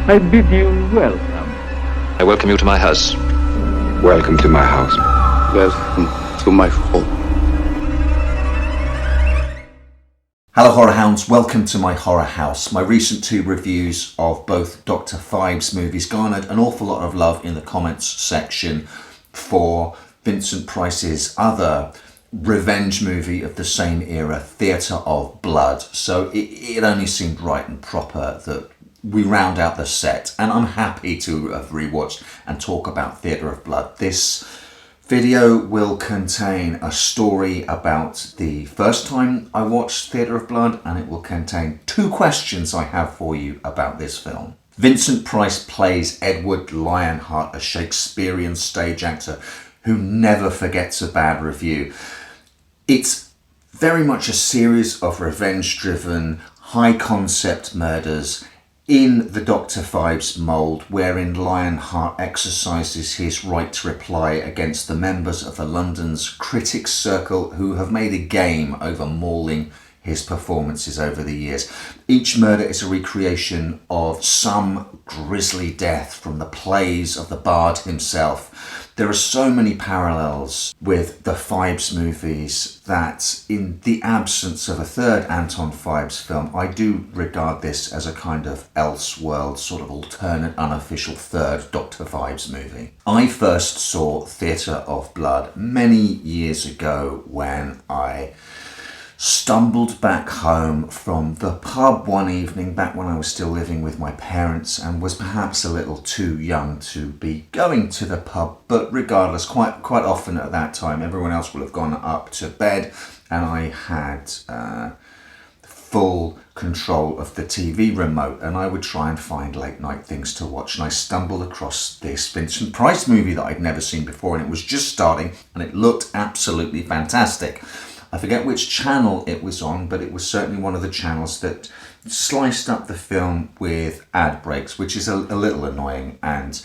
I bid you welcome. I welcome you to my house. Welcome to my house. Welcome to my home. Hello Horror Hounds, welcome to my horror house. My recent 2 reviews of both Dr Phibes movies garnered an awful lot of love in the comments section for Vincent Price's other revenge movie of the same era, Theatre of Blood. So it only seemed right and proper that we round out the set, and I'm happy to have rewatched and talk about Theatre of Blood. This video will contain a story about the first time I watched Theatre of Blood, and it will contain 2 questions I have for you about this film. Vincent Price plays Edward Lionheart, a Shakespearean stage actor who never forgets a bad review. It's very much a series of revenge-driven, high-concept murders in the Dr Phibes mould, wherein Lionheart exercises his right to reply against the members of the London's critics circle who have made a game over mauling his performances over the years. Each murder is a recreation of some grisly death from the plays of the bard himself. There are so many parallels with the Phibes movies that in the absence of a third Anton Phibes film, I do regard this as a kind of Elseworld, sort of alternate, unofficial third Dr Phibes movie. I first saw Theatre of Blood many years ago when I stumbled back home from the pub one evening back when I was still living with my parents and was perhaps a little too young to be going to the pub, but regardless, quite often at that time everyone else will have gone up to bed and I had full control of the TV remote, and I would try and find late night things to watch, and I stumbled across this Vincent Price movie that I'd never seen before, and it was just starting and it looked absolutely fantastic. I forget which channel it was on, but it was certainly one of the channels that sliced up the film with ad breaks, which is a little annoying. And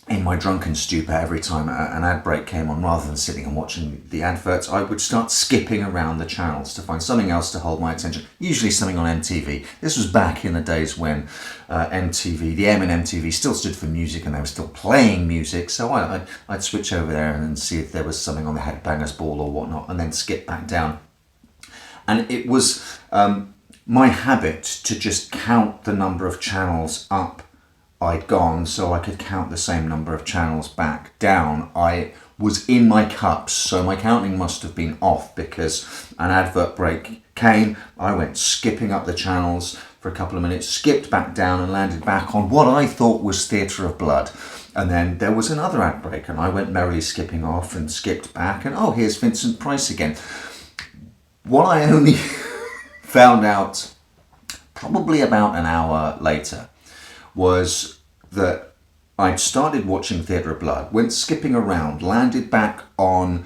in my drunken stupor, every time an ad break came on, rather than sitting and watching the adverts, I would start skipping around the channels to find something else to hold my attention, usually something on MTV. This was back in the days when MTV, the M in MTV still stood for music and they were still playing music, so I'd switch over there and see if there was something on the Headbangers Ball or whatnot, and then skip back down. And it was my habit to just count the number of channels up I'd gone so I could count the same number of channels back down. I was in my cups, so my counting must have been off because an advert break came. I went skipping up the channels for a couple of minutes, skipped back down and landed back on what I thought was Theatre of Blood. And then there was another ad break and I went merrily skipping off and skipped back and oh, here's Vincent Price again. What I only found out probably about an hour later was that I'd started watching Theatre of Blood, went skipping around, landed back on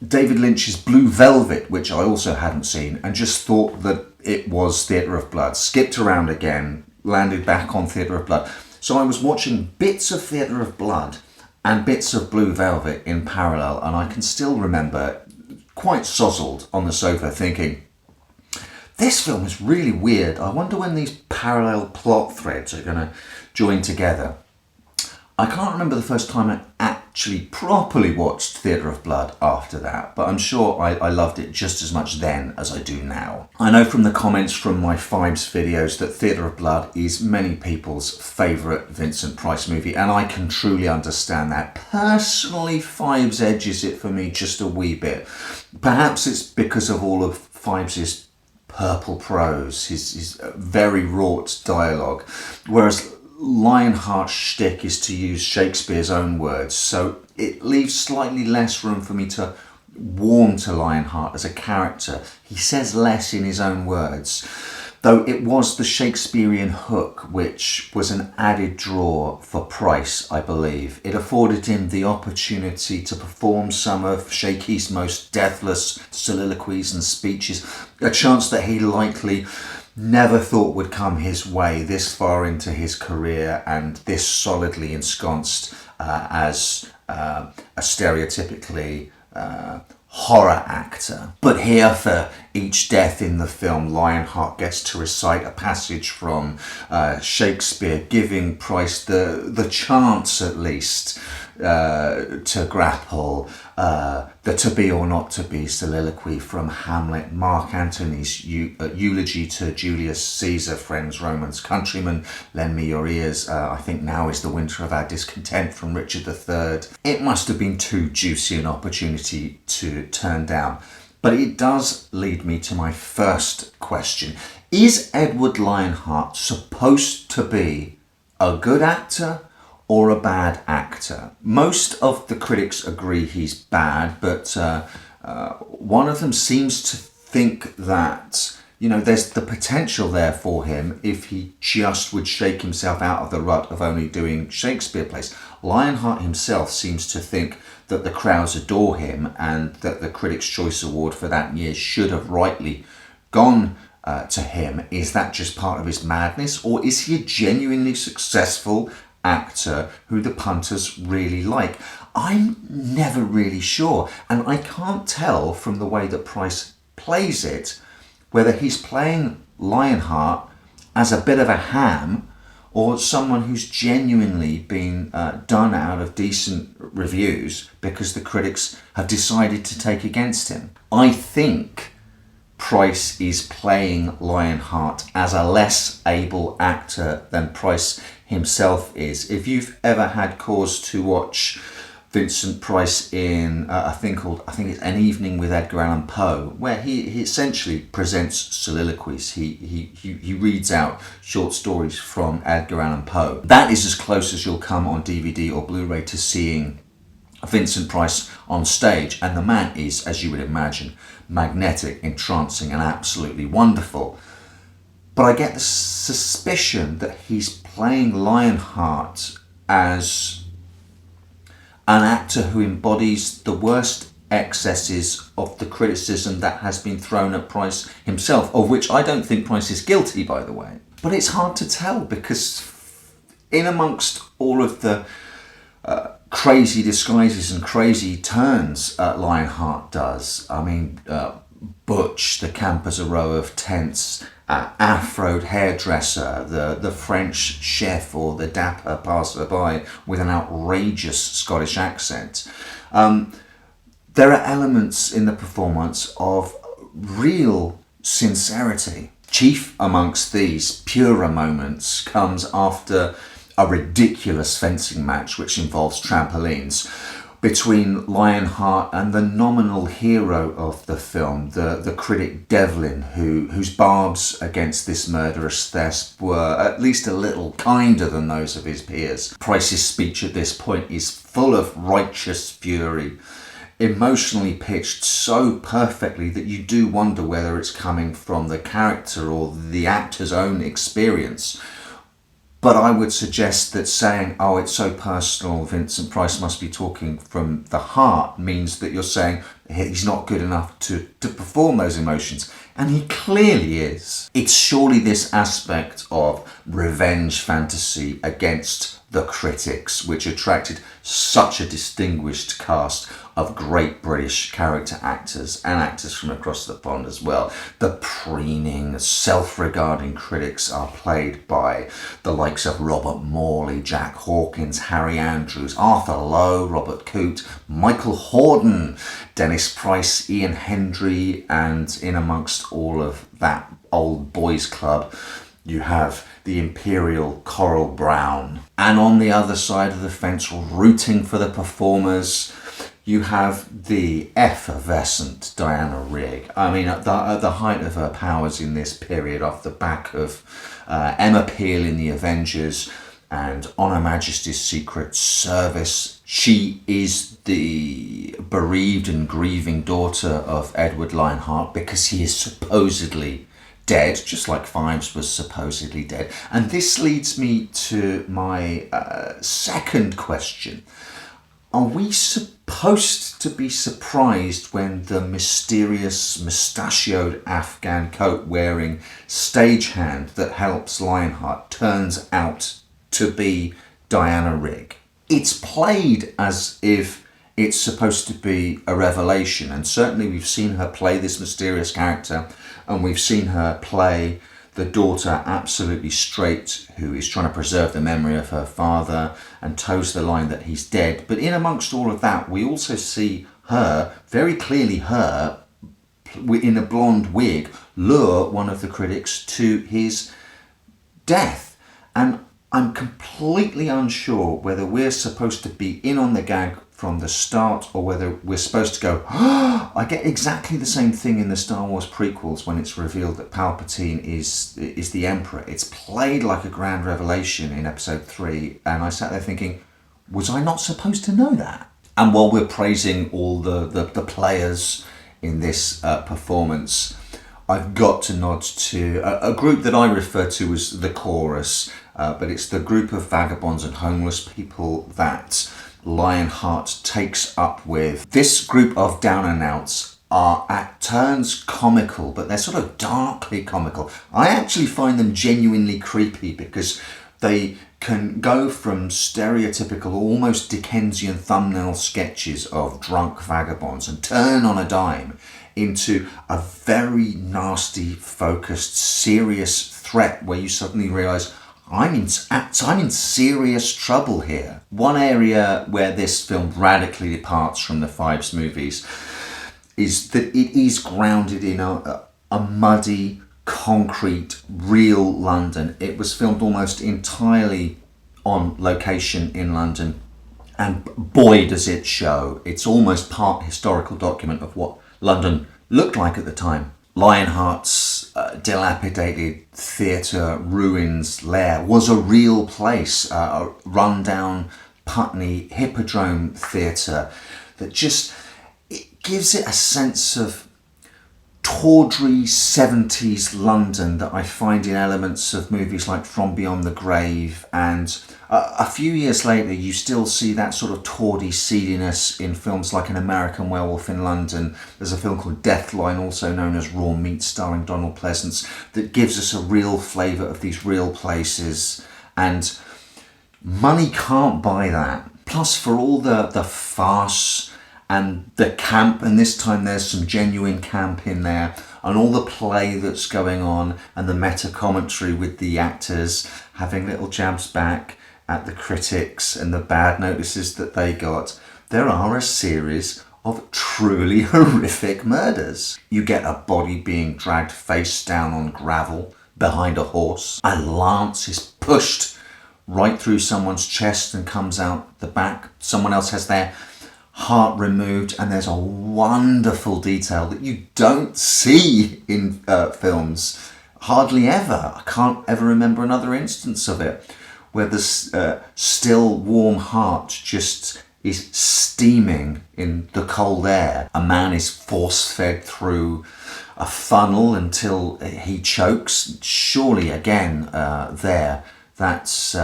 David Lynch's Blue Velvet, which I also hadn't seen, and just thought that it was Theatre of Blood, skipped around again, landed back on Theatre of Blood. So I was watching bits of Theatre of Blood and bits of Blue Velvet in parallel, and I can still remember quite sozzled on the sofa thinking, this film is really weird. I wonder when these parallel plot threads are going to join together. I can't remember the first time I actually properly watched Theatre of Blood after that, but I'm sure I loved it just as much then as I do now. I know from the comments from my Phibes videos that Theatre of Blood is many people's favourite Vincent Price movie, and I can truly understand that. Personally, Phibes edges it for me just a wee bit. Perhaps it's because of all of Phibes' purple prose, his very wrought dialogue, whereas Lionheart's shtick is to use Shakespeare's own words, so it leaves slightly less room for me to warm to Lionheart as a character. He says less in his own words, though it was the Shakespearean hook which was an added draw for Price, I believe. It afforded him the opportunity to perform some of Shakey's most deathless soliloquies and speeches, a chance that he likely never thought would come his way this far into his career and this solidly ensconced as a stereotypically horror actor. But here, for each death in the film, Lionheart gets to recite a passage from Shakespeare, giving Price the chance, at least, to grapple the to be or not to be soliloquy from Hamlet, Mark Antony's eulogy to Julius Caesar, friends, Romans, countrymen, lend me your ears, I think now is the winter of our discontent from Richard III. It must have been too juicy an opportunity to turn down. But it does lead me to my first question. Is Edward Lionheart supposed to be a good actor or a bad actor? Most of the critics agree he's bad, but one of them seems to think that, there's the potential there for him if he just would shake himself out of the rut of only doing Shakespeare plays. Lionheart himself seems to think that the crowds adore him and that the Critics' Choice Award for that year should have rightly gone to him. Is that just part of his madness, or is he a genuinely successful actor who the punters really like? I'm never really sure, and I can't tell from the way that Price plays it whether he's playing Lionheart as a bit of a ham or someone who's genuinely been done out of decent reviews because the critics have decided to take against him. I think Price is playing Lionheart as a less able actor than Price himself is. If you've ever had cause to watch Vincent Price in I think it's An Evening with Edgar Allan Poe, where he essentially presents soliloquies. He reads out short stories from Edgar Allan Poe. That is as close as you'll come on DVD or Blu-ray to seeing Vincent Price on stage, and the man is, as you would imagine, magnetic, entrancing, and absolutely wonderful. But I get the suspicion that he's playing Lionheart as an actor who embodies the worst excesses of the criticism that has been thrown at Price himself, of which I don't think Price is guilty, by the way. But it's hard to tell, because in amongst all of the crazy disguises and crazy turns Lionheart does, Butch, the camp as a row of tents, afroed hairdresser, the French chef, or the dapper passerby with an outrageous Scottish accent. There are elements in the performance of real sincerity. Chief amongst these purer moments comes after a ridiculous fencing match which involves trampolines between Lionheart and the nominal hero of the film, the critic Devlin, whose barbs against this murderous theft were at least a little kinder than those of his peers. Price's speech at this point is full of righteous fury, emotionally pitched so perfectly that you do wonder whether it's coming from the character or the actor's own experience. But I would suggest that saying, oh, it's so personal, Vincent Price must be talking from the heart, means that you're saying he's not good enough to perform those emotions. And he clearly is. It's surely this aspect of revenge fantasy against the critics which attracted such a distinguished cast of great British character actors and actors from across the pond as well. The preening, self-regarding critics are played by the likes of Robert Morley, Jack Hawkins, Harry Andrews, Arthur Lowe, Robert Coote, Michael Hordern, Dennis Price, Ian Hendry, and in amongst all of that old boys club, you have the Imperial Coral Brown. And on the other side of the fence, rooting for the performers, you have the effervescent Diana Rigg. At the height of her powers in this period, off the back of Emma Peel in The Avengers and On Her Majesty's Secret Service, she is the bereaved and grieving daughter of Edward Lionheart because he is supposedly dead, just like Phibes was supposedly dead. And this leads me to my second question. Are we supposed to be surprised when the mysterious mustachioed Afghan coat-wearing stagehand that helps Lionheart turns out to be Diana Rigg? It's played as if it's supposed to be a revelation. And certainly we've seen her play this mysterious character, and we've seen her play the daughter absolutely straight, who is trying to preserve the memory of her father and toes the line that he's dead. But in amongst all of that, we also see her, very clearly her, in a blonde wig, lure one of the critics to his death. And I'm completely unsure whether we're supposed to be in on the gag from the start, or whether we're supposed to go, oh, I get exactly the same thing in the Star Wars prequels when it's revealed that Palpatine is the Emperor. It's played like a grand revelation in Episode 3, and I sat there thinking, was I not supposed to know that? And while we're praising all the players in this performance, I've got to nod to a group that I refer to as the chorus, but it's the group of vagabonds and homeless people that Lionheart takes up with. This group of down and outs are at turns comical, but they're sort of darkly comical. I actually find them genuinely creepy because they can go from stereotypical, almost Dickensian thumbnail sketches of drunk vagabonds and turn on a dime into a very nasty, focused, serious threat where you suddenly realise, I'm in serious trouble here. One area where this film radically departs from the Phibes movies is that it is grounded in a muddy, concrete, real London. It was filmed almost entirely on location in London, and boy does it show. It's almost part historical document of what London looked like at the time. Lionheart's dilapidated theatre ruins lair was a real place, a run-down Putney Hippodrome theatre that just, it gives it a sense of tawdry 70s London that I find in elements of movies like From Beyond the Grave, and a few years later you still see that sort of tawdry seediness in films like An American Werewolf in London. There's a film called Deathline, also known as Raw Meat, starring Donald Pleasance, that gives us a real flavour of these real places, and money can't buy that. Plus, for all the farce and the camp, and this time there's some genuine camp in there, and all the play that's going on, and the meta commentary with the actors having little jabs back at the critics and the bad notices that they got, there are a series of truly horrific murders. You get a body being dragged face down on gravel behind a horse. A lance is pushed right through someone's chest and comes out the back. Someone else has their heart removed, and there's a wonderful detail that you don't see in films hardly ever. I can't ever remember another instance of it where the still warm heart just is steaming in the cold air. A man is force-fed through a funnel until he chokes. Surely again that's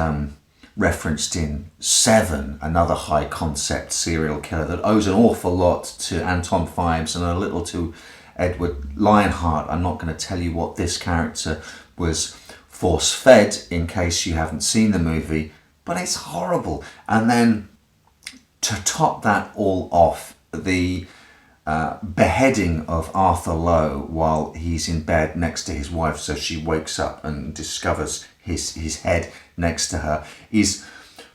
referenced in Seven, another high concept serial killer that owes an awful lot to Anton Phibes and a little to Edward Lionheart. I'm not going to tell you what this character was force-fed in case you haven't seen the movie, but it's horrible. And then to top that all off, the beheading of Arthur Lowe while he's in bed next to his wife, so she wakes up and discovers his head next to her, is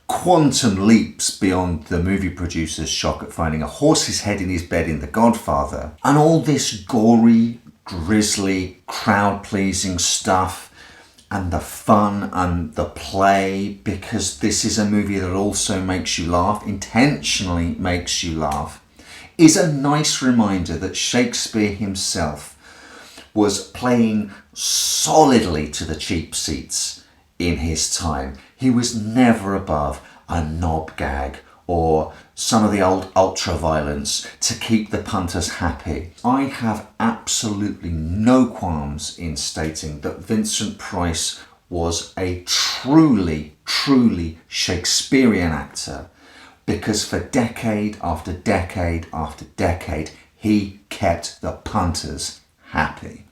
quantum leaps beyond the movie producer's shock at finding a horse's head in his bed in The Godfather. And all this gory, grisly, crowd-pleasing stuff, and the fun and the play, because this is a movie that also makes you laugh, intentionally makes you laugh, is a nice reminder that Shakespeare himself was playing solidly to the cheap seats in his time. He was never above a knob gag or some of the old ultra-violence to keep the punters happy. I have absolutely no qualms in stating that Vincent Price was a truly, truly Shakespearean actor, because for decade after decade after decade, he kept the punters happy.